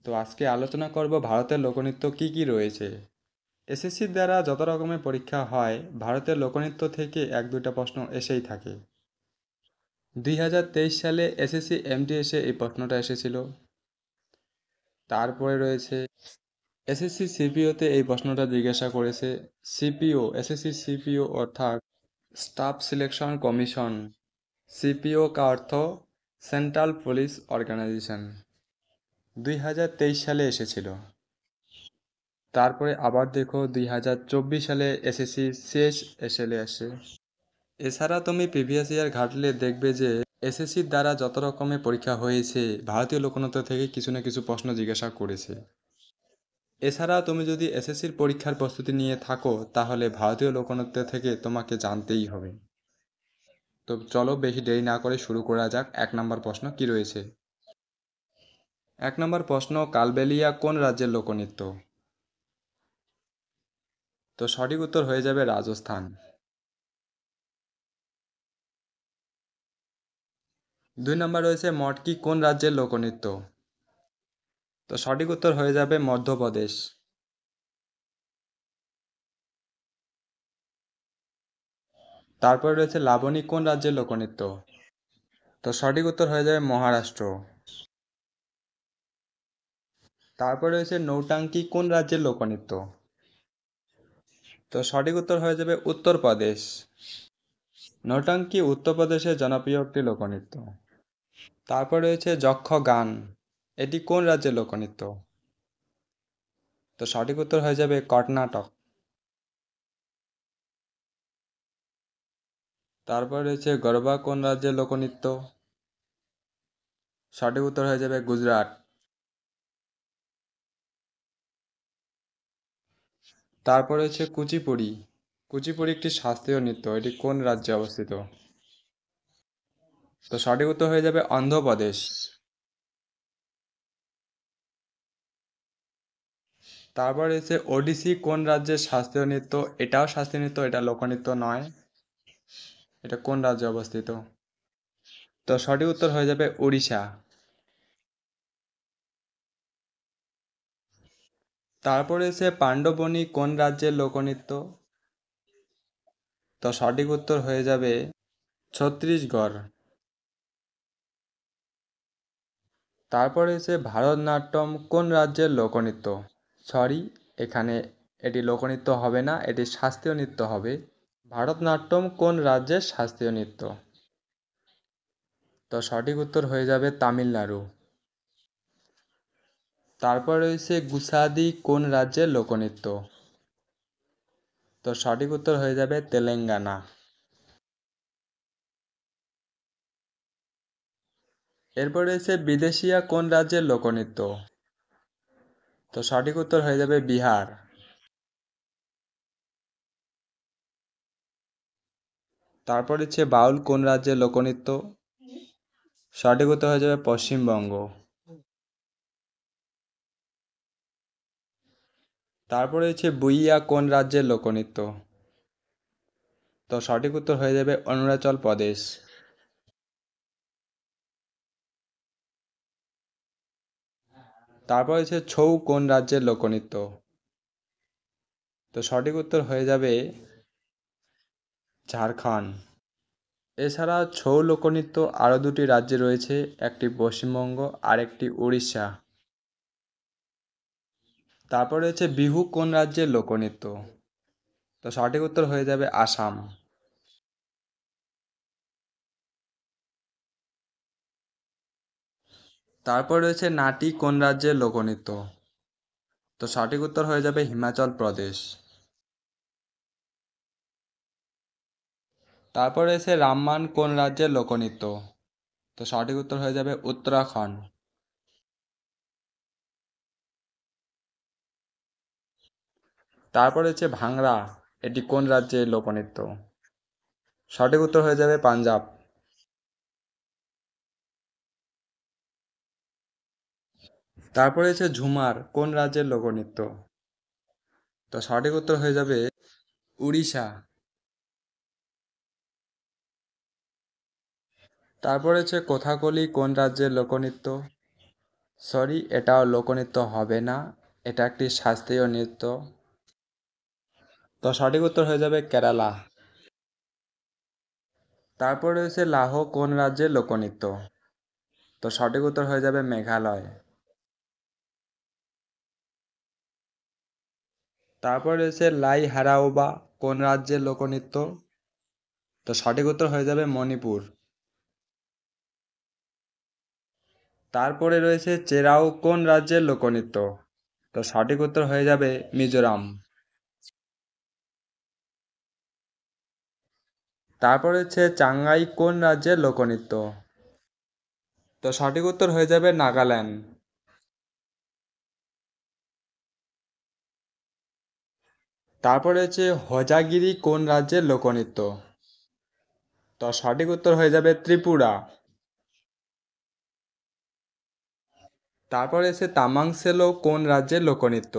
তো আজকে আলোচনা করব ভারতের লোকনৃত্য কি কি রয়েছে। এসএসসির দ্বারা যত রকমের পরীক্ষা হয় ভারতের লোকনৃত্য থেকে এক দুইটা প্রশ্ন এসেই থাকে। 2023 সালে এসএসসি এমটিএসে এই প্রশ্নটা এসেছিল। তারপরে রয়েছে এসএসসি সিপিওতে এই প্রশ্নটা জিজ্ঞাসা করেছে। সিপিও, এসএসসি সিপিও অর্থাৎ স্টাফ সিলেকশন কমিশন। সিপিও का अर्थ সেন্ট্রাল পুলিশ অর্গানাইজেশন, 2023 সালে এসেছিল। তারপরে আবার দেখো 2024 সালে এসএসসি শেষ এসএলে আসে। এছাড়া তুমি প্রিভিয়াস ইয়ার ঘাটলে দেখবে যে এসএসসির দ্বারা যত রকমের পরীক্ষা হয়েছে ভারতীয় লোকনৃত্য থেকে কিছু না কিছু প্রশ্ন জিজ্ঞাসা করেছে। এছাড়া তুমি যদি এসএসসির পরীক্ষার প্রস্তুতি নিয়ে থাকো তাহলে ভারতীয় লোকনৃত্য থেকে তোমাকে জানতেই হবে। তো চলো বেশি দেরি না করে শুরু করা যাক। 1 নম্বর প্রশ্ন কি রয়েছে। 1 নম্বর প্রশ্ন, কালবেলিয়া কোন রাজ্যের লোকনৃত্য? তো সঠিক উত্তর হয়ে যাবে রাজস্থান। 2 নম্বর রয়েছে মটকি কোন রাজ্যের লোকনৃত্য? তো সঠিক উত্তর হয়ে যাবে মধ্যপ্রদেশ। তারপরে রয়েছে লাবণী কোন রাজ্যের লোকনৃত্য? তো সঠিক উত্তর হয়ে যাবে মহারাষ্ট্র। তারপরে রয়েছে নৌটাঙ্কি কোন রাজ্যের লোকনৃত্য? তো সঠিক উত্তর হয়ে যাবে উত্তরপ্রদেশ। নৌটাঙ্কি উত্তরপ্রদেশের জনপ্রিয় একটি লোকনৃত্য। তারপর রয়েছে যক্ষ গান, এটি কোন রাজ্যের লোকনৃত্য? তো সঠিক উত্তর হয়ে যাবে কর্ণাটক। তারপর রয়েছে গরবা কোন রাজ্যের লোকনৃত্য? সঠিক উত্তর হয়ে যাবে গুজরাট। তারপর রয়েছে কুচিপুড়ি, কুচিপুড়ি একটি শাস্ত্রীয় নৃত্য, এটি কোন রাজ্যে অবস্থিত? তো সঠিক উত্তর হয়ে যাবে অন্ধ্রপ্রদেশ। তারপর রয়েছে ওডিসি কোন রাজ্যের শাস্ত্রীয় নৃত্য? এটাও শাস্ত্রীয় নৃত্য, এটা লোকনৃত্য নয়। এটা কোন রাজ্যে অবস্থিত? তো সঠিক উত্তর হয়ে যাবে উড়িষ্যা। তারপর রয়েছে পাণ্ডবনী কোন রাজ্যের লোকনৃত্য? তো সঠিক উত্তর হয়ে যাবে ছত্তিশগড়। তারপর রয়েছে ভারতনাট্যম কোন রাজ্যের লোকনৃত্য? সরি, এখানে এটি লোকনৃত্য হবে না, এটি শাস্ত্রীয় নৃত্য হবে। ভারতনাট্যম কোন রাজ্যের শাস্ত্রীয় নৃত্য? তো সঠিক উত্তর হয়ে যাবে তামিলনাড়ু। তারপর রয়েছে গুসাদি কোন রাজ্যের লোকনৃত্য? তো সঠিক উত্তর হয়ে যাবে তেলেঙ্গানা। এরপর রয়েছে বিদেশিয়া কোন রাজ্যের লোকনৃত্য? তো সঠিক উত্তর হয়ে যাবে বিহার। তারপর হচ্ছে বাউল কোন রাজ্যের লোকনৃত্য? সঠিক উত্তর হয়ে যাবে পশ্চিমবঙ্গ। তারপরে হচ্ছে বুইয়া কোন রাজ্যের লোকনৃত্য? তো সঠিক উত্তর হয়ে যাবে অরুণাচল প্রদেশ। তারপর হচ্ছে ছৌ কোন রাজ্যের লোকনৃত্য? তো সঠিক উত্তর হয়ে যাবে ঝাড়খণ্ড। এছাড়া ছৌ লোকনৃত্য আরও দুটি রাজ্যে রয়েছে, একটি পশ্চিমবঙ্গ আর একটি উড়িষ্যা। তারপর রয়েছে বিহু কোন রাজ্যের লোকনৃত্য? তো সঠিক উত্তর হয়ে যাবে আসাম। তারপর রয়েছে নাটি কোন রাজ্যের লোকনৃত্য? তো সঠিক উত্তর হয়ে যাবে হিমাচল প্রদেশ। তারপর রয়েছে রামমান কোন রাজ্যের লোকনৃত্য? তো সঠিক উত্তর হয়ে যাবে উত্তরাখণ্ড। তারপর রয়েছে ভাংড়া, এটি কোন রাজ্যের লোকনৃত্য? সঠিক উত্তর হয়ে যাবে পাঞ্জাব। তারপর রয়েছে ঝুমার কোন রাজ্যের লোকনৃত্য? তো সঠিক উত্তর হয়ে যাবে উড়িষ্যা। তারপর রয়েছে কথাকলি কোন রাজ্যের লোকনৃত্য? সরি, এটাও লোকনৃত্য হবে না, এটা একটি শাস্ত্রীয় নৃত্য। তো সঠিক উত্তর হয়ে যাবে কেরালা। তারপর রয়েছে লাহো কোন রাজ্যের লোকনৃত্য? তো সঠিক উত্তর হয়ে যাবে মেঘালয়। তারপর রয়েছে লাই হারাওবা কোন রাজ্যের লোকনৃত্য? তো সঠিক উত্তর হয়ে যাবে মণিপুর। তারপরে রয়েছে চেরাও কোন রাজ্যের লোকনৃত্য? তো সঠিক উত্তর হয়ে যাবে মিজোরাম। তারপর হচ্ছে চাঙ্গাই কোন রাজ্যের লোকনৃত্য? তো সঠিক উত্তর হয়ে যাবে নাগাল্যান্ড। তারপরে হচ্ছে হোজাগিরি কোন রাজ্যের লোকনৃত্য? তো সঠিক উত্তর হয়ে যাবে ত্রিপুরা। তারপরে এসে তামাং সেলো কোন রাজ্যের লোকনৃত্য?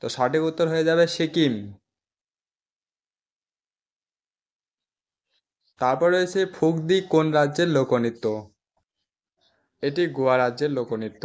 তো সঠিক উত্তর হয়ে যাবে সিকিম। তারপরে রয়েছে ফুগদি কোন রাজ্যের লোকনৃত্য? এটি গোয়া রাজ্যের লোকনৃত্য।